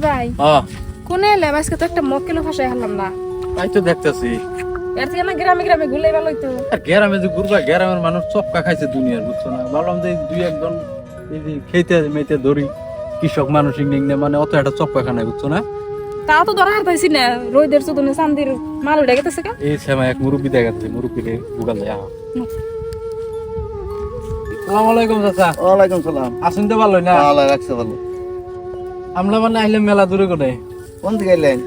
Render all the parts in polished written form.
ভাই হ্যাঁ কোনে এলে আজকে তো একটা মক্কেল ফাঁসাই হলাম না। তাই তো দেখতেছি। এর থেকে না গ্রামে গ্রামে ঘুরলেই ভালো হইতো। আর গ্রামে যে ঘুরবা, গ্রামের মানুষ চপকা খাইছে দুনিয়ার, বুঝছো না? ভাবলাম যে দুই একজন এই যে খেতে মেতে ধরি কৃষক মানুষ মানে অত একটা চপকা খানায়, বুঝছো না? তা তো ধরা হারতাইছি না, রোদের চোদনে চান্দির মাল উঠে গেছে কা। এই সময় এক মুরব্বী দেখাচ্ছে, মুরব্বীরে গুগাল দেয়া। আসসালামু আলাইকুম চাচা। ওয়ালাইকুম সালাম। আসুন তো ভালো না? আল্লাহ রাখছে ভালো। আমরা মানে আইলে মেলা দূরে করে, কোন দিকে এলেন?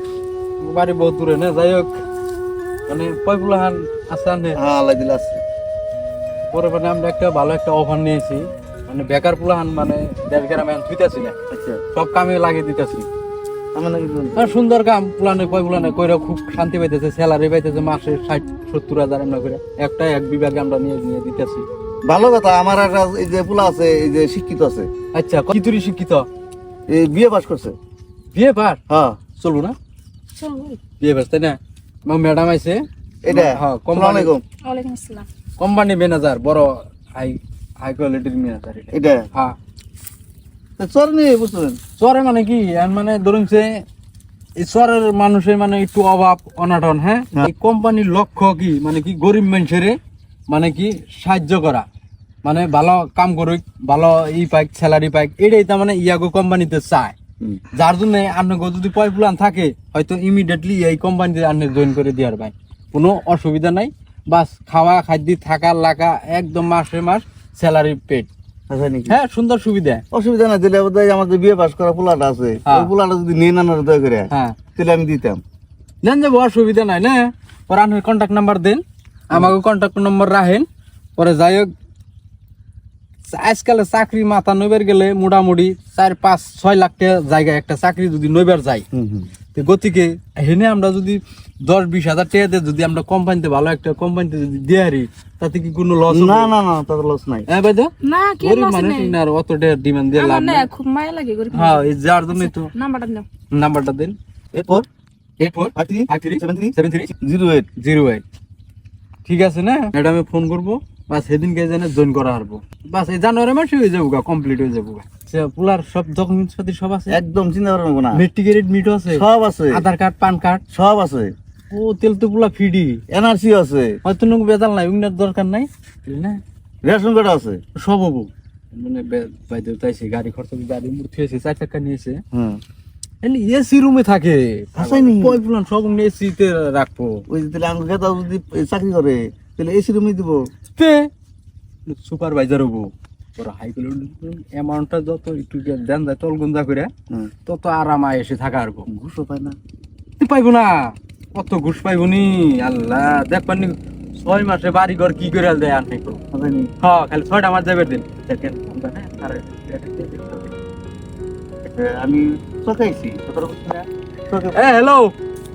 বাড়ি বহুত দূরে না, যাই হোক মানে পয়পুলাহান আছে আনে। হ্যাঁ আল্লাহ দিল আছে। পরে মানে আমরা একটা ভালো একটা অফার নিয়েছি, মানে বেকার পুলাহান মানে দেড় গ্রামে ধুইতেছি না, আচ্ছা সব কামে লাগিয়ে দিতেছি। আমার নাকি আর সুন্দর কাম, পুলানে কয় পুলানে কইরা খুব শান্তি পাইতেছে, স্যালারি পাইতেছে মাসে 60-70 হাজার আমরা করে একটা এক বিভাগে আমরা নিয়ে নিয়ে দিতেছি। ভালো কথা। আমার একটা এই যে পোলা আছে, এই যে শিক্ষিত আছে, আচ্ছা কি তুরি শিক্ষিত? এই বিয়ে পাস করছে। বিয়ে পার? হ্যাঁ চলবো না? চল বিয়ে পাস তাই না? ম্যাডাম আইছে এটা। হ্যাঁ আসসালামু আলাইকুম। ওয়ালাইকুম আসসালাম। কোম্পানি ম্যানেজার, বড় হাই হাই কোয়ালিটির ম্যানেজার এটা। এটা হ্যাঁ চর নিয়ে বুঝলেন। চরে মানে কি মানে ধরুন যে এই চরের মানুষের মানে একটু অভাব অনাটন, হ্যাঁ এই কোম্পানির লক্ষ্য কি মানে কি গরিব মানুষের মানে কি সাহায্য করা, মানে ভালো কাম করুক, ভালো পাইক স্যালারি পাইক, এটাই তার মানে ইয়াগো কোম্পানিতে চায়। যার জন্য আপনাকে যদি পয়পুলান থাকে হয়তো ইমিডিয়েটলি এই কোম্পানিতে আপনি জয়েন করে দেওয়ার ভাই, কোনো অসুবিধা নাই। বাস খাওয়া খাদ্য থাকা লাগা একদম মাসে মাস স্যালারি পেড। আচ্ছা নাকি? হ্যাঁ সুন্দর সুবিধা। অসুবিধা না দিলে বোধহয় আমার যে বিয়ে পাস করা পোলাটা আছে, হ্যাঁ। ওই পোলাটা যদি নিয়ে নেন দয়া করে, হ্যাঁ তাহলে আমি দিতাম। জান যাবো, অসুবিধা নাই না। পরে আপনার কন্ট্যাক্ট নাম্বার দেন, আমাকে কন্ট্যাক্ট নম্বর রাখেন। পরে যাই হোক আজকাল চাকরি মাথা নইবার গেলে মোটামুটি 4-5-6 লাখ টাকা জায়গায় একটা চাকরি যদি নইবার যাই, তো গতিকে হেনে আমরা যদি 10-20 হাজার টাকা দিয়ে যদি আমরা কোম্পানিতে ভালো একটা কোম্পানিতে যদি দিয়ে হারি, তাতে কি কোনো লস? না না না, তাতে লস নাই। হ্যাঁ ভাই, না কি গরিব লস মানুষ নেই। না আর অত টাকা ডিমান্ড দিয়ে লাভ আমার না নেই। খুব মায়া লাগে গরিব। হ্যাঁ এই যার জন্যই তো নাম্বারটা দাও। নাম্বারটা দেন। 84-53-73-08। ঠিক আছে না, এটা আমি ফোন করবো, বাস সেদিনকে যেন জয়েন করা হারবো, বাস এই জানুয়ারি মাসে হয়ে যাবো, কমপ্লিট হয়ে যাবো। পুলার সব ডকুমেন্টস পাতি সব আছে, একদম চিন্তা করবো না। মেট্রিকের মিটও আছে, সব আছে, আধার কার্ড পান কার্ড সব আছে, ও তেল তো পুলা ফিডি, এনআরসি আছে, হয়তো নোক বেজাল নাই, উনার দরকার নাই না, রেশন কার্ড আছে, সব হবো। মানে বাইরে তাইছে গাড়ি খরচ, গাড়ি মূর্তি হয়েছে 4 টাকা নিয়েছে, এসি রুমে থাকে, পুলান সব এসি তে রাখবো। ওই যে তাহলে আমার খেতা যদি চাকরি করে তাহলে এসি রুমে দিব। তে সুপারভাইজার হবো, ওরা হাই অ্যামাউন্টটা যত একটু দেন যায় তলগুন্দা করে, তত আরামায় এসে থাকা আর ঘুষও পায় না। পাইবো না, কত ঘুষ পাইবো নি আল্লাহ দেখবেন। 6 মাসে বাড়ি ঘর কি করে দেয় আর নেই, হ্যাঁ খালি 6টা মাস যাবে দিন দেখেন। আমি চকাইছি হ্যালো,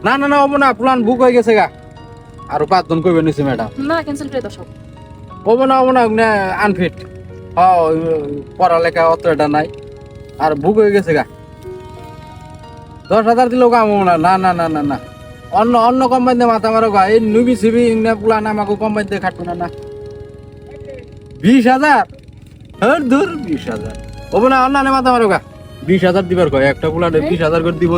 না না না হবো না, প্ল্যান বুক হয়ে গেছে গা, আরো 5 জন কইবে নিছে ম্যাডাম। না ক্যান্সেল করে দাও সব। হবো না আনফিট, পড়ালেখা অত এটা নাই, আর বুক হয়ে গেছে গা। 10,000 দিলেও কাম হবো না, না না না না না, অন্য অন্য কোম্পানিতে মাথা মারো গা, এই নুবি সিবি প্লান আমাকে কোম্পানিতে খাটবো না। 20,000 দূর, 20,000 হবো না, অন্য মাথা মারো গা। 20,000 দিবার কয়, একটা প্লানে 20,000 করে দিব,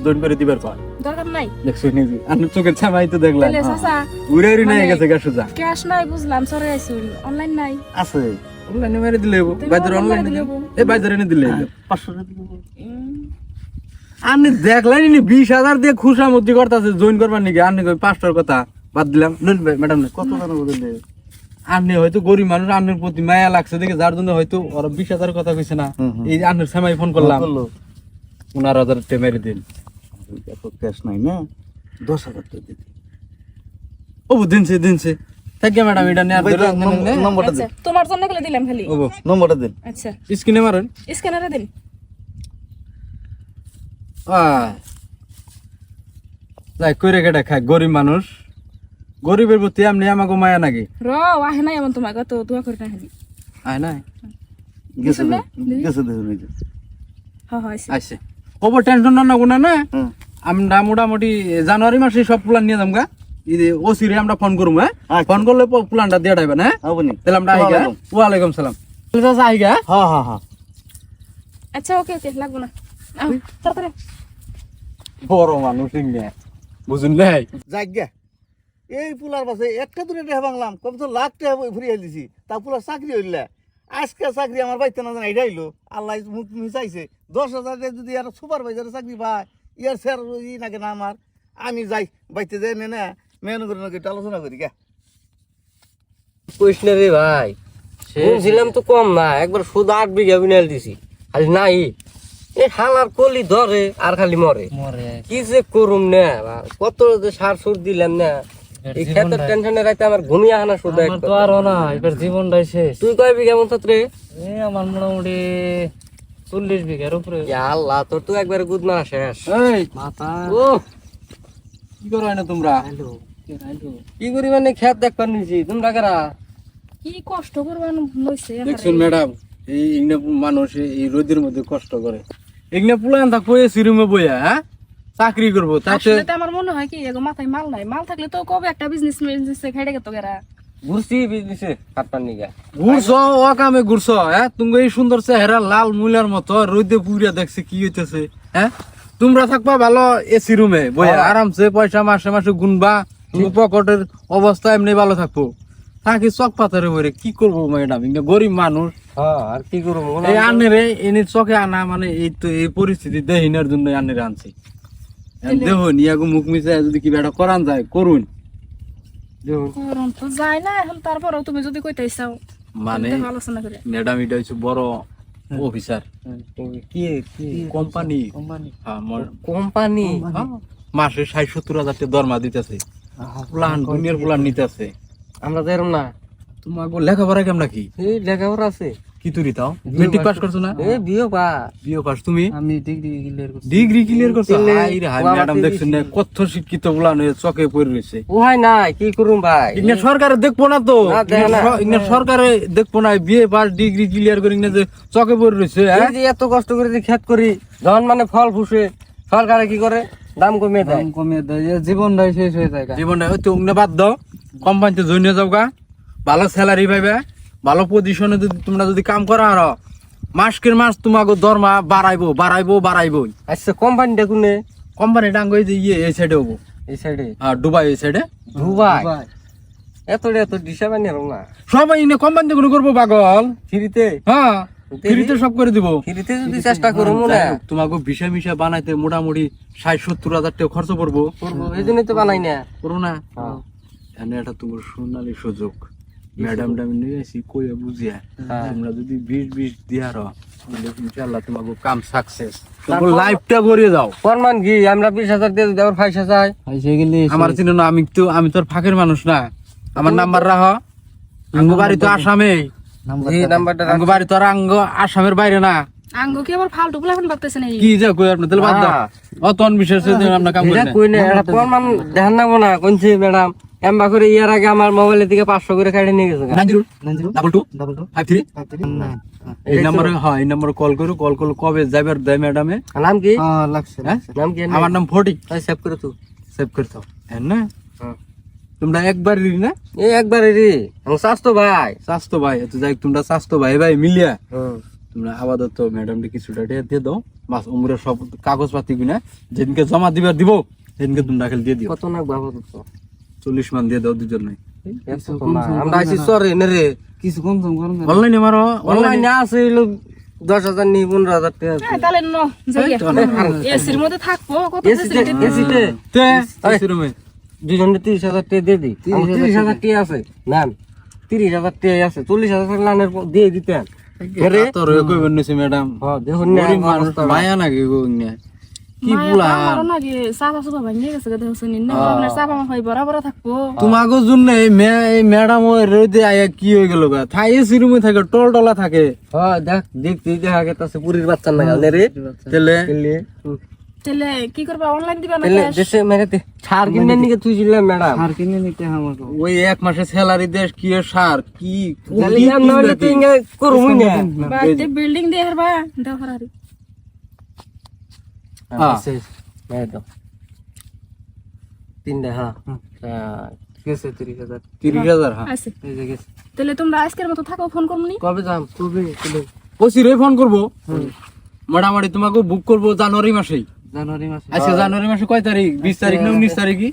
দৈন করে দিবার কয়। দরকার নাই। দেখছো নিজে আমি চোখের ছামাই তো দেখলাম, তাহলে চাচা উড়ে উড়ে নাই গেছে গা সোজা। ক্যাশ নাই বুঝলাম, সরে আইছি, অনলাইন নাই। আছে, অনলাইনে মেরে দিলে বাইরে, অনলাইনে এই বাইরে এনে দিলে 500 টাকা দিব। আপনি দেখলেন 20,000 দিয়ে খুশামতি করতেছে জয়েন করবার নাকি? আপনি 500 কথা বাদ দিলাম ম্যাডাম। কত জানো বদলে? আপনি হয়তো গরিব মানুষ, আপনার প্রতি মায়া লাগছে দেখে যার জন্য হয়তো ওরা 20,000 কথা কইছে না। এই যে আপনার সেমাই ফোন করলাম, 15,000 টাকা মেরে দিন। এত ক্যাশ নাই না, 10,000 টাকা দিতে। ও দিনছে থ্যাংক ইউ ম্যাডাম। এটা নিয়ে নম্বরটা আচ্ছা দেন। তোমার জন্য গেলে দিলাম খালি। ও নম্বরটা দেন। আচ্ছা স্ক্রিনে মারেন। স্ক্যানারে দিন। যাই কইরে কেটে খায়, গরিব মানুষ, গরিবের প্রতি এমনি আমাকে মায়া নাকি? আহে নাই এমন তোমার কত দোয়া করে না খালি। আয় না গেছে গেছে দেখুন এই যে। হ্যাঁ হ্যাঁ আইছে ওপর টেনশন না গুনা না। আমরা মোটামুটি জানুয়ারি মাসে সব প্ল্যান নিয়ে যাবো গা। ওসি রে আমরা ফোন করবো, হ্যাঁ ফোন করলে প্ল্যানটা দিয়ে দেবেন। হ্যাঁ তাহলে আমরা আইগা। ওয়ালাইকুম সালাম। আইগা। হ্যাঁ হ্যাঁ হ্যাঁ আচ্ছা ওকে ওকে লাগবো না, তাড়াতাড়ি। বড় মানুষ ইংনে বুঝুন নাই যাক গে এই পুলার পাশে একটা দূরে টেহা বাংলাম কম তো লাখ টেহা ফুরিয়ে দিছি তা পুলার চাকরি হইলে আজকে চাকরি আমার বাইতে না জানা এটা হইলো আল্লাহ মুখ চাইছে 10,000 যদি আর সুপারভাইজারের চাকরি পায় ইয়ার স্যার ই নাকি না আমার আমি যাই বাইতে যাই না মেনু করে নাকি আলোচনা করি গে কইস না রে ভাই শুনছিলাম তো কম না একবার শুধু 8 বিঘা বিনাল দিছি খালি নাই এই হালার কলি ধরে আর খালি মরে কি যে করুম না কত যে সার সুর দিলাম না এই ক্ষেতের টেনশনে রাইতে আমার ঘুমিয়ে আনা শুধু আমার তো আরো না এবার জীবনটাই শেষ। তুই কয় বিঘা মতো রে এই আমার মোটামুটি 40 বিঘার উপরে। ইয়া আল্লাহ তোর তো একবারে গুদ মারা শেষ এই মাথা ও কি করো না তোমরা কি করি মানে ক্ষেত দেখবার নিছি তোমরা কারা কি কষ্ট করবান লইছে দেখছেন ম্যাডাম এই ইংনে মানুষ এই রোদের মধ্যে কষ্ট করে ইংনে পুলান থাকবো এসি রুমে বইয়া হ্যাঁ চাকরি করবো তাতে আসলে তো আমার মনে হয় কি এগো মাথায় মাল নাই, মাল থাকলে তো কবে একটা বিজনেস খেটে গেত গেরা। ঘুরছি বিজনেসে কাটপার নিগা ঘুরছ ও কামে ঘুরছ হ্যাঁ তুমি এই সুন্দর চেহারা লাল মুলার মতো রোদে পুরিয়া দেখছে কি হইতেছে হ্যাঁ তোমরা থাকবা ভালো এসি রুমে বইয়া আরামসে পয়সা মাসে মাসে গুনবা পকেটের অবস্থা এমনি ভালো থাকবো থাকি চক পাতারে বইরে কি করবো ম্যাডাম ইংনে গরিব মানুষ হ্যাঁ আর কি করবো এই আনেরে এনে চোখে আনা মানে এই তো এই পরিস্থিতি দেহিনার জন্য আনেরে আনছি দেহ নিয়াগো মুখ মিশে যদি কি বেটা করান যায় করুন করুন তো যায় না এখন, তারপরেও তুমি যদি কইতে চাও মানে দেখো আলোচনা করে। ম্যাডাম এটা হচ্ছে বড় অফিসার কি কি কোম্পানি কোম্পানি মাসে 60-70 হাজার টাকা দরমা দিতেছে প্লান দুনিয়ার প্লান নিতেছে আমরা যাইরম না তোমাকে লেখাপড়া কেমন কি এই লেখাপড়া আছে কি তুরি তাও মেট্রিক পাস করছো না এ বিয়ে পা বিএ পাস তুমি আমি ডিগ্রি ক্লিয়ার করছি। ডিগ্রি ক্লিয়ার করছো Clear, হাই রে হাই বাবা ম্যাডাম তুই দেখছেন না কত শিক্ষিত প্লান চোখে পড়ে রয়েছে ও হয় না কি করুম ভাই ইংনে সরকারে দেখবো না তো না, দেখে না। ইংনে সরকারে দেখবো না বিএ পাস ডিগ্রি ক্লিয়ার করে ইংনে যে চোখে পড়ে রয়েছে এই যে এত কষ্ট করে যে খেত করি যখন মানে ফল ফুসে সরকারে কি করে দাম কমিয়ে দেয় দাম কমিয়ে দেয়, এই জীবনটাই শেষ হয়ে যায় গা। জীবনে হয়তো উংনে বাদ দাও কোম্পানিতে জয়েন হয়ে যাও গা ভালো স্যালারি পাইবে ভালো পজিশনে যদি তোমরা যদি কাম করা আর মাসকের মাস তোমাকে দরমা বাড়াইবো আচ্ছা কোম্পানিটা কোনে কোম্পানিটা আঙ্গ এই যে ইয়ে এই সাইডে হবো এই সাইডে দুবাই এই সাইডে দুবাই এত ডিসা বানি না সবাই ইনে কোম্পানিতে কোনো করবো পাগল ফ্রিতে হ্যাঁ ফ্রিতে সব করে দিব ফ্রিতে যদি চেষ্টা করো মনে তোমাকে ভিসা মিশা বানাইতে মোটামুটি 60-70 হাজার টাকা খরচ পড়বো করবো এই জন্যই তো বানাই না করো না হ্যাঁ। এনে এটা তোমার সোনালী সুযোগ ম্যাডাম আমি নিয়ে আসি কইয়া বুঝিয়া হ্যাঁ। তোমরা যদি 20 দিয়া রো ইনশাআল্লাহ তোমাকে কাম সাকসেস তোমার লাইফটা ভরিয়ে দাও প্রমাণ কি আমরা 20,000 দিয়ে যদি আবার 5,000 চাই আইসে গেলে আমার চিনো না আমি তোর ফাঁকের মানুষ না আমার নাম্বার রাখ আঙ্গ বাড়ি তো আসামে এই নাম্বারটা আঙ্গ বাড়ি তো আর আঙ্গ আসামের বাইরে না আঙ্গো কি আবার ফালতু বলে এখন ভাবতেছে না কি যা কই আপনি তাহলে বাদ দাও অতন বিশেষ আমরা কাম করি এটা না কই না এটা প্রমাণ দেখান না না কোনছি ম্যাডাম এমবা করে ইয়ার আগে আমার মোবাইলের দিকে 500 করে কাটে নিয়ে গেছে 90 52 53 এই নম্বরে হ্যাঁ এই নম্বরে কল করো কবে যাবে দেয় ম্যাডামে নাম কি লাগছে হ্যাঁ নাম কি আমার নাম ফটিক সেভ করে তুই সেভ করে দাও হ্যাঁ না হ্যাঁ। তোমরা একবার না এই একবারে রে আমার স্বাস্থ্য ভাই স্বাস্থ্য ভাই তো যাই তোমরা স্বাস্থ্য ভাই মিলিয়া হুম তোমরা আপাতত ম্যাডামকে কিছুটা দিয়ে দাও বাস উমরের সব কাগজপাতি কিনা যেদিনকে জমা দিবার দিব সেদিনকে তোমরা খালি দিয়ে দিও কত না বাবা তো 40 মান দিয়ে দাও দুজন নাই আমরা আইছি সরে নে রে কিছু কম সম করুন না। অনলাইনে মারো অনলাইনে আছে হলো 10,000 নি 15,000 টাকা হ্যাঁ তাহলে ন যাই এসির মধ্যে থাকবো কত এসিতে এসিতে তে এই রুমে দুজনে 30,000 টাকা দিয়ে দি 30,000 টাকা আছে না 30,000 টাকা আছে 40,000 লানের দিয়ে দিতেন রে তোর কই বন্নছে ম্যাডাম হ্যাঁ দেখুন না গরিব মানুষ মায়া নাকি গো ইন্নে কি বুলা আমারও না কি চাপা চুপা ভাঙিয়ে গেছে দেখো শুনি না আপনার চাপা মাথায় বরাবর থাকবো। তোমাগো জন্য এই ম্যাডাম ওই রোদে আয়া কি হয়ে গেল গা থাই এসি রুমে থাকে টলটলা থাকে হ্যাঁ দেখ তুই দেখা গেছে পুরীর বাচ্চা না গাল রে তেলে তেলে তাহলে কি করবা অনলাইন দিবা না তেলে দেশে মেরেতে ছাড় কিনে নিকে তুই ছিলাম ম্যাডাম আর কিনে নিতে আমাকে ওই এক মাসে স্যালারি দেশ কি এর সার কি তাহলে নাম না হলে তুই ইঙ্গে করবই না বাড়িতে বিল্ডিং দিয়ে হারবা দাও হারারি হ্যাঁ তো তিনটা হ্যাঁ গেছে 30,000 30,000 হ্যাঁ আছে। এই যে গেছে। তাহলে তোমরা আজকের মতো থাকো, ফোন করবনি। কবে যাম কবে ওসি রে ফোন করবো মোটামুটি তোমাকে বুক করবো জানুয়ারি মাসেই জানুয়ারি মাসে আজকে জানুয়ারি মাসে কয় তারিখ? 20 তারিখ না 19 তারিখই?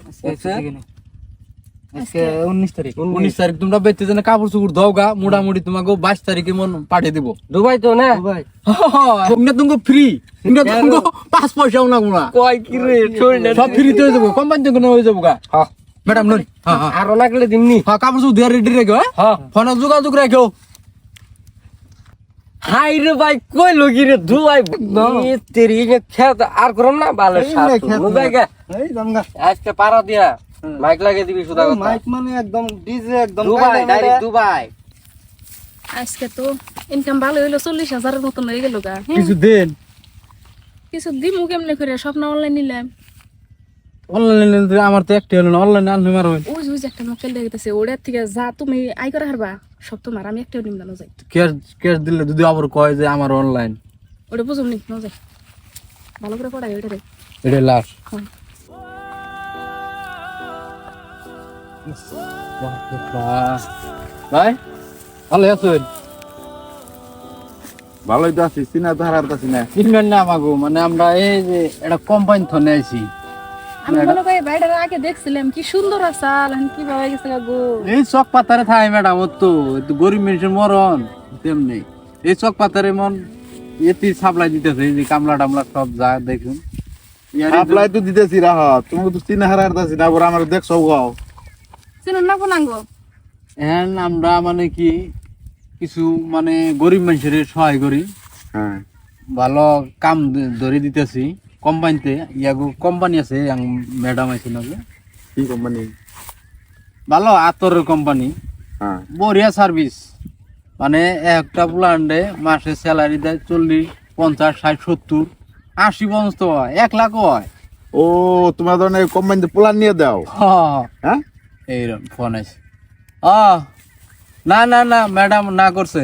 আজকে 19 তারিখ 19 তারিখ তোমরা বেচতে জানে কাপড় চোপড় দাও গা, মোটামুটি তোমাকে 22 তারিখে মন পাঠিয়ে দিব। দুবাই তো না ভাই তোমরা তুমি ফ্রি, তোমরা তুমি 5 পয়সাও না গুনা, কয় কি রে শরীরটা সব ফ্রিতে হয়ে যাবো, কোম্পানি থেকে হয়ে যাবো গা। হ্যাঁ ম্যাডাম নন, হ্যাঁ হ্যাঁ আরো লাগলে দিমনি হ্যাঁ, কাপড় চোপড় দিয়ে রেডি রেখো, হ্যাঁ ফোনে যোগাযোগ রেখো। হাই রে ভাই কই লগি রে দুবাই তেরি খেত আর করম না ভালো সাথ জায়গা এই জামগা আজকে পারা দিয়া মাইক লাগিয়ে দিবি সুদা কথা মাইক মানে একদম ডিজে একদম দুবাই ডাইরেক্ট দুবাই আজকে তো ইনকাম ভালো হইলো, 40,000-এর মতন হয়ে গেল গা। হ্যাঁ, কিছু দেন কিছু দিমু কেমনে করে, সব না অনলাইন নিলাম। অনলাইনে, আমার তো একটা হলো না, অনলাইনে আনলে মারবেন। ওই যে একটা মোবাইল দেখতেছে, ওটার থেকে যা তুমি আই করে হারবা সব তোমার, আমি একটাও নিম না, ন যাই। ক্যাশ ক্যাশ দিলে যদি আবার কয় যে আমার অনলাইন, ওটা বুঝুম নি, ন যাই। ভালো করে পড়াই ওটা রে। এটা লাশ। হ্যাঁ। ভাই ভালো আছেন? ভালোই তো আছি, চিনা তো হারার আছি না। চিনবেন না আমাগো, মানে আমরা এই যে একটা কোম্পানি থনে আইছি। আমি মনে করি বাইরের আগে দেখছিলাম কি সুন্দর আসাল, এখন কি ভাবে গেছে গো। এই চক পাতারে থাই ম্যাডাম, ও তো গরিব মানুষের মরণ তেমনি। এই চক পাতারে মন এতি সাপ্লাই দিতেছে, এই যে কামলা টামলা সব যা দেখুন। সাপ্লাই তো দিতেছি রাহ, তুমি তো চিনা হারার আছি না, আবার আমার দেখছো গাও। চিনুন না কোনাঙ্গ। এখন আমরা মানে কি কিছু মানে গরিব মানুষের সহায় করি, হ্যাঁ ভালো কাম ধরে দিতেছি কোম্পানিতে। ইয়াগো কোম্পানি আছে, ম্যাডাম আছে না, কি কোম্পানি? ভালো আতরের কোম্পানি, হ্যাঁ বঢ়িয়া সার্ভিস। মানে একটা প্লান্টে মাসে স্যালারি দেয় 40, 50, 60, 70, 80 পর্যন্ত হয়, 1 লাখ হয়। ও তোমার ধরনের কোম্পানিতে প্ল্যান নিয়ে দাও? হ্যাঁ এইরকম ফোন আছে। না না না ম্যাডাম না করছে।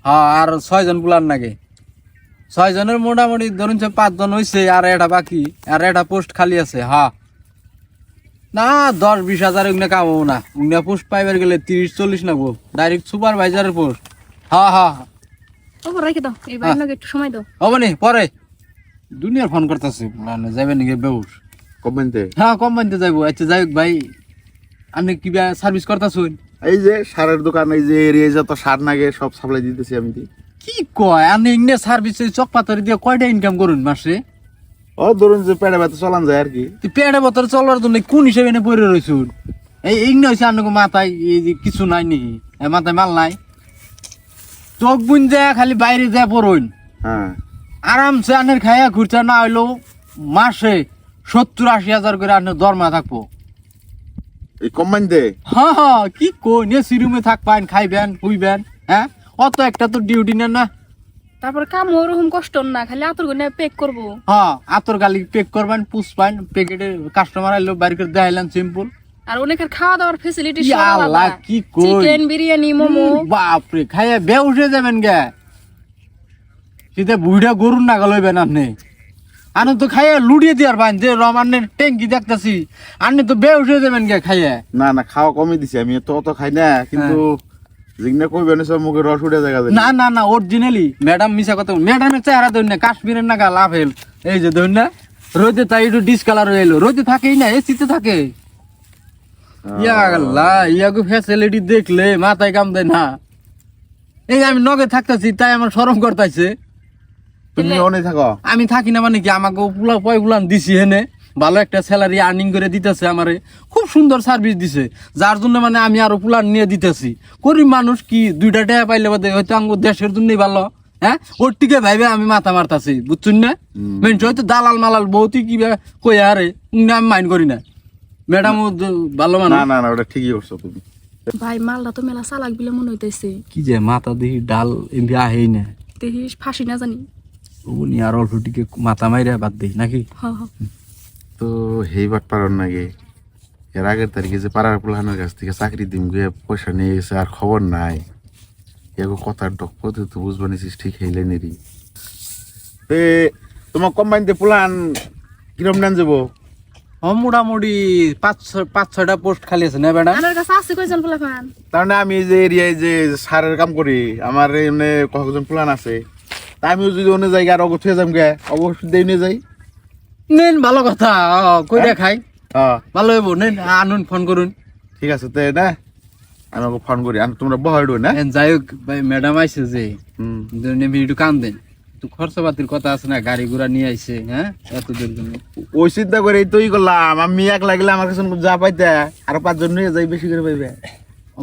হ্যাঁ, আর 6 জন প্লান নাকি, 6 জনের মোটামুটি ধরুন 5 জন হয়েছে, আর এটা বাকি, আর এটা পোস্ট খালি আছে। হ্যাঁ না 10-20 হাজার ওগুলো কামাবো না, ওগুলো পোস্ট পাইবার গেলে 30-40 নাগবো, ডাইরেক্ট সুপারভাইজারের পোস্ট। হ্যাঁ হ্যাঁ ওপর রেখে দাও, এই বাইরে একটু সময় দাও। হবে নি, পরে দুনিয়ার ফোন করতেছে, যাবেন নাকি বেউস? কোম্পানিতে? হ্যাঁ কোম্পানিতে যাইবো। আচ্ছা যাই হোক ভাই, আপনি কি সার্ভিস করতেছুন? এই যে সারের দোকান, এই যে এরিয়ায় যত সার নাগে সব সাপ্লাই দিতেছি আমি। কি কয় আপনি ইংনে সার্ভিস চক পাতারি দিয়ে কয়টা ইনকাম করুন মাসে? ও ধরুন যে পেটে ব্যথা চলান যায় আর কি। পেটে বতর চলার জন্য কোন হিসেবে এনে পড়ে রয়েছুন? এই ইংনে হয়েছে আপনাকে মাথায় এই যে কিছু নাই নাকি, মাথায় মাল নাই? চোখ বুন যায় খালি বাইরে যায় পড়ুন, হ্যাঁ আরামসে আনের খাইয়া ঘুরতে না হইলেও মাসে 70-80 হাজার করে আপনার দরমা থাকবো। এই কোম্পানিতে? হ্যাঁ হ্যাঁ, কি কই এসি রুমে থাকবেন, খাইবেন, শুইবেন। হ্যাঁ, অত একটা তো ডিউটি নেন না। তারপর কাম ওরকম কষ্ট না, খালি আতর গুনে পেক করবো। হ্যাঁ, আতর গালি পেক করবেন, পুষবেন, প্যাকেটে কাস্টমার আইলো বাইরে করে দেখাইলেন, সিম্পল। আর অনেকের খাওয়া দাওয়ার ফ্যাসিলিটি ইয়া আল্লাহ, কি কই চিকেন, বিরিয়ানি, মোমো। বাপরে, খাইয়া বেউসে যাবেন গে। সেটা বুড়া গরুর না গলইবেন আপনি। আনে তো খাইয়া লুড়িয়ে দিয়ার বাইন যে রমানের ট্যাঙ্কি দেখতেছি, আপনি তো বেউসে যাবেন গে খাইয়া। না না, খাওয়া কমই দিছি আমি, তো অত খাই না, কিন্তু জিগনা কইবেন সব মুখে রস উঠে জায়গা না না না, অরিজিনালি ম্যাডাম মিশা কথা। ম্যাডামের চেহারা ধরুন না, কাশ্মীরের নাগা লাভ হেল, এই যে ধরুন না, রোদে তাই একটু ডিসকালার হয়ে এলো, রোদে থাকেই না, এসিতে থাকে। ইয়া আল্লাহ, ইয়াগো ফ্যাসিলিটি দেখলে মাথায় কাম দেয় না। এই আমি নগে থাকতেছি, তাই আমার শরম করতেছে। তুমি অনেক থাকো? আমি থাকি না মানে কি, আমাকে পুলান দিছি হেনে, ভালো একটা স্যালারি আর্নিং করে দিতেছে আমারে, খুব সুন্দর সার্ভিস দিছে, যার জন্য মানে আমি আরো পুলান নিয়ে দিতেছি। গরিব মানুষ কি 2টা টাকা পাইলে বাদে হয়তো আমার দেশের জন্যই ভালো। হ্যাঁ, ওর টিকে ভাইবে আমি মাথা মারতাছি, বুঝছুন না? মেন হয়তো দালাল মালাল বহুতই কি কই, আরে আমি মাইন্ড করি না। ম্যাডাম ভালো মানুষ। না না না, ওটা ঠিকই করছো তুমি। ভাই মালটা তো মেলা চালাক বিলে মনে হইতেছে। কি যে মাথা দেখি ডাল এমনি আহেই না, দেখি ফাঁসি না জানি। উনি আর অল্প টিকে মাথা মাইরা বাদ দেই নাকি? হ্যাঁ হ্যাঁ, তো হেইবার পারন নাকি? এর আগের তারিখে যে পাড়ার পোলাহানের কাছ থেকে চাকরি দিম গিয়ে পয়সা নিয়ে গেছে, আর খবর নাই। এগো কথার ডক পথে তো বুঝবা নিছিস, ঠিক হেইলে নেরি। তোমার কোম্পানিতে প্লান কিরম নেন যাবো? মোটামুটি 5-6টা পোস্ট খালি আছে না ম্যাডাম? আমার কাছে আছে কয়জন পোলাপান? তার মানে আমি এই যে এরিয়ায় যে সারের কাম করি, আমার এমনি কয়েকজন প্লান আছে। তাই আমিও যদি অন্য জায়গায় আর অগোছ হয়ে যাম গে অবশ্যই দেই নিয়ে যাই। নেন ভালো কথা কইরা খাই হ্যাঁ ভালো হইব নেন আনুন ফোন করুন ঠিক আছে তো না আমি ওকে ফোন করি আর তোমরা বহাইডো না। যাই হোক ভাই ম্যাডাম আইছে যে হুম একটু কাম দেন একটু খরচাপাতির কথা আছে না গাড়ি ঘোড়া নিয়ে আইছে হ্যাঁ এত দূর জন্য ওই চিন্তা করে এই করলাম আমি এক লাগলে আমার কাছে যা পাইতে আর 5 জন নিয়ে যাই বেশি করে পাইবে।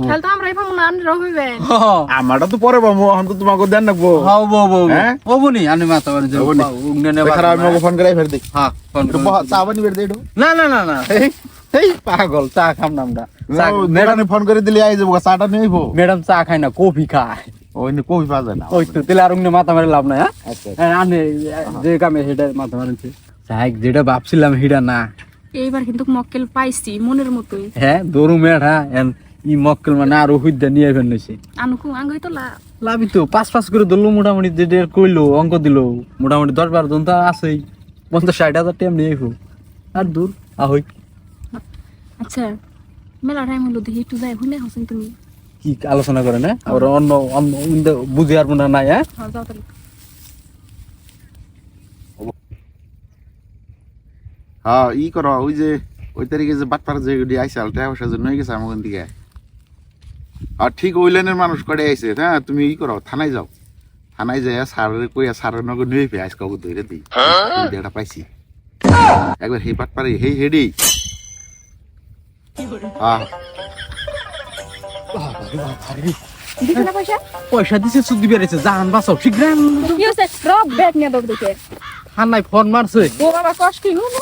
তাহলে তো আমরাই পাবো না আনরাও হইবেন আমারটা তো পরে পাবো এখন তো তোমাকে দেন রাখবো। হ্যাঁ? হবনি আনি মাথা মানে হবনি। আমি ওকে ফোন করে ফের দিই হ্যাঁ ফোন একটু চা বানি বের দেই না না না না এই এই পাগল চা খাম না আমরা ম্যাডাম ফোন করে দিলে আই যাবো চাটা নিয়ে আইবো। ম্যাডাম চা খায় না কফি খায় ওই নি কই পাওয়া যায় না। ওই তো তেলে আর উনি মাথা মারে লাভ নাই আচ্ছা হ্যাঁ আনে যে কামে সেটা মাথা মারছে যাই যেটা ভাবছিলাম সেটা না এইবার কিন্তু মক্কেল পাইছি মনের মতোই হ্যাঁ দরু মেট হ্যাঁ ই মক্কেল মানে আরো হুইদা নিয়ে ফেল নিছে আনুকু আঙ্গই তো লাভ লাভই তো 5 করে ধরলো মোটামুটি যে কইলো অঙ্ক দিল মোটামুটি 10-12 জন তো আছেই 50-60 হাজার টাকা নিয়ে আইবো আর দূর আহই আচ্ছা মেলা টাইম হলো দেখি একটু যাই হইলে হোসেন তুমি কি আলোচনা করে না আর অন্য বুঝে আর মনে নাই হ্যাঁ হ্যাঁ যাও তাহলে হ্যাঁ ই করো ওই যে ওই তারিখে যে বাটপার যে আইসে আলটা আসার জন্য হয়ে গেছে আমার দিকে আর ঠিক ওই লাইনের মানুষ করে আইছে হ্যাঁ তুমি ই করো থানায় যাও থানায় যাই সারের কইয়া সারের নগর নিয়ে পেয়ে আজকে ওকে ধরে দিই এটা পাইছি একবার হে বাটপারে হে হেডি হ্যাঁ দিছে না পয়সা পয়সা দিছে সুদ দিবে রেছে জান বাঁচাও শীঘ্র কি হইছে রব ব্যাগ নিয়ে দৌড় দিতে হান নাই ফোন মারছে ও বাবা কষ্ট কি হলো